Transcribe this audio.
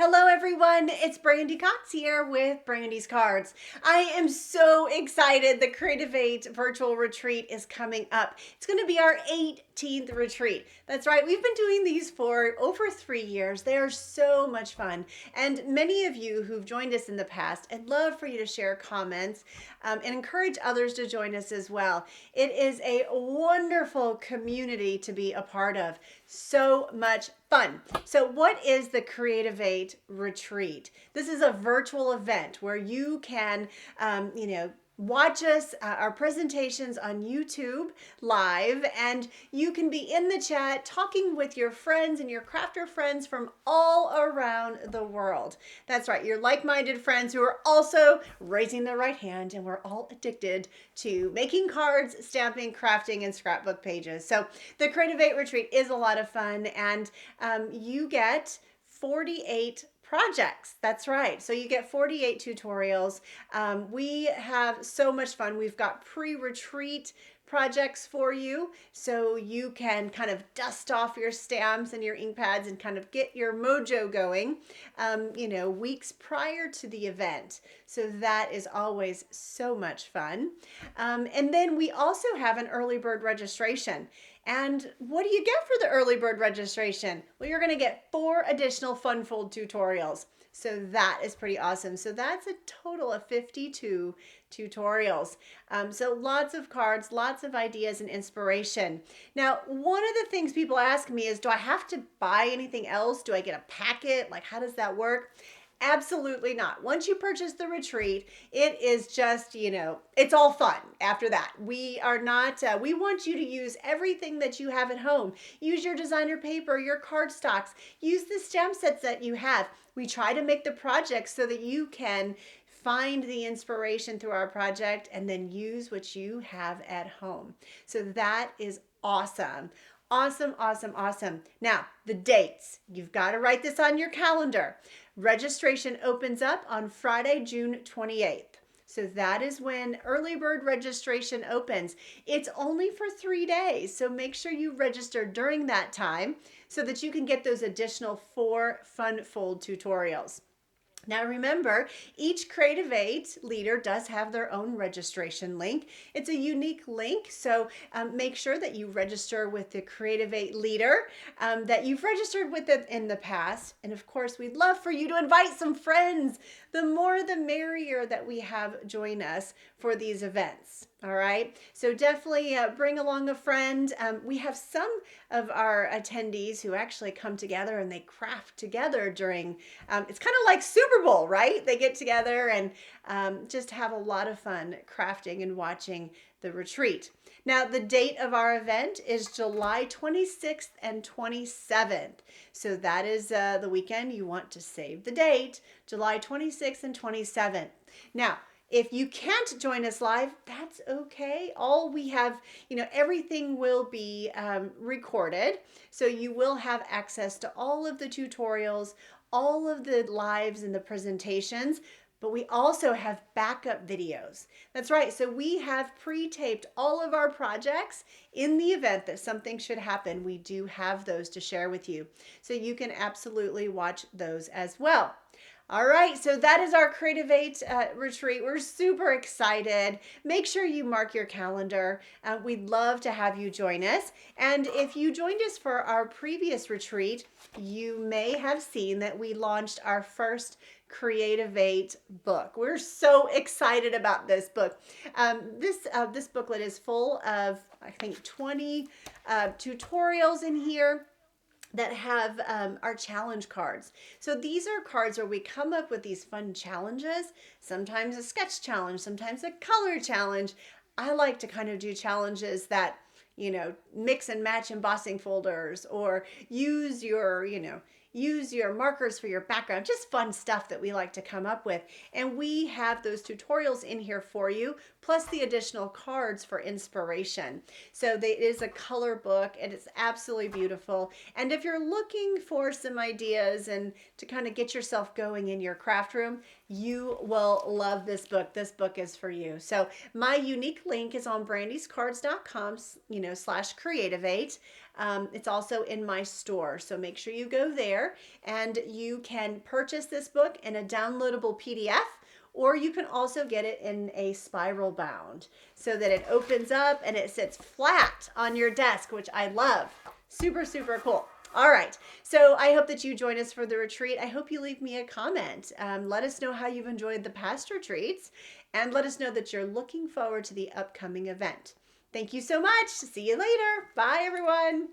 Hello everyone, it's BrandysCards here with BrandysCards. I am so excited. The Creativate virtual retreat is coming up. It's going to be our 18th retreat. That's right, we've been doing these for over 3 years. They are so much fun. And many of you who've joined us in the past, I'd love for you to share comments and encourage others to join us as well. It is a wonderful community to be a part of. So much fun. So what is the Creativate Retreat? This is a virtual event where you can, watch us, our presentations on YouTube live, and you can be in the chat talking with your friends and your crafter friends from all around the world. That's right, your like-minded friends who are also raising their right hand, and we're all addicted to making cards, stamping, crafting, and scrapbook pages. So the Creativate Retreat is a lot of fun, and you get 48 projects. That's right. So you get 48 tutorials. We have so much fun. We've got pre-retreat projects for you so you can kind of dust off your stamps and your ink pads and kind of get your mojo going, weeks prior to the event. So that is always so much fun. And then we also have an early bird registration. And what do you get for the early bird registration? Well, you're going to get 4 additional fun fold tutorials. So that is pretty awesome. So that's a total of 52 tutorials. So lots of cards, lots of ideas and inspiration. Now, one of the things people ask me is, do I have to buy anything else? Do I get a packet? Like, how does that work? Absolutely not. Once you purchase the retreat, it is just, it's all fun after that. We are not, we want you to use everything that you have at home. Use your designer paper, your cardstocks, use the stamp sets that you have. We try to make the projects so that you can find the inspiration through our project and then use what you have at home. So that is awesome. Awesome, awesome, awesome. Now, the dates. You've got to write this on your calendar. Registration opens up on Friday, June 28th. So that is when early bird registration opens. It's only for 3 days, so make sure you register during that time so that you can get those additional 4 fun fold tutorials. Now remember, each Creativate leader does have their own registration link. It's a unique link, so make sure that you register with the Creativate leader that you've registered with it in the past. And of course, we'd love for you to invite some friends. The more the merrier that we have join us for these events. All right, so definitely bring along a friend. We have some of our attendees who actually come together and they craft together during, it's kind of like Super Bowl, right? They get together and just have a lot of fun crafting and watching the retreat. Now, the date of our event is July 26th and 27th. So that is the weekend. You want to save the date, July 26th and 27th. Now, if you can't join us live, that's okay. All we have, everything will be recorded. So you will have access to all of the tutorials, all of the lives and the presentations, but we also have backup videos. That's right. So we have pre-taped all of our projects in the event that something should happen. We do have those to share with you. So you can absolutely watch those as well. All right, so that is our Creativate retreat. We're super excited. Make sure you mark your calendar. We'd love to have you join us. And if you joined us for our previous retreat, you may have seen that we launched our first Creativate book. We're so excited about this book. This booklet is full of, I think, 20 tutorials in here that have our challenge cards. So these are cards where we come up with these fun challenges, sometimes a sketch challenge, sometimes a color challenge. I like to kind of do challenges that, mix and match embossing folders or use your markers for your background, just fun stuff that we like to come up with. And we have those tutorials in here for you, plus the additional cards for inspiration. So it is a color book and it's absolutely beautiful. And if you're looking for some ideas and to kind of get yourself going in your craft room, you will love this book. This book is for you. So my unique link is on BrandysCards.com, /Creativate. It's also in my store. So make sure you go there and you can purchase this book in a downloadable PDF, or you can also get it in a spiral bound so that it opens up and it sits flat on your desk, which I love. Super, super cool. All right. So I hope that you join us for the retreat. I hope you leave me a comment. Let us know how you've enjoyed the past retreats, and let us know that you're looking forward to the upcoming event. Thank you so much. See you later. Bye, everyone.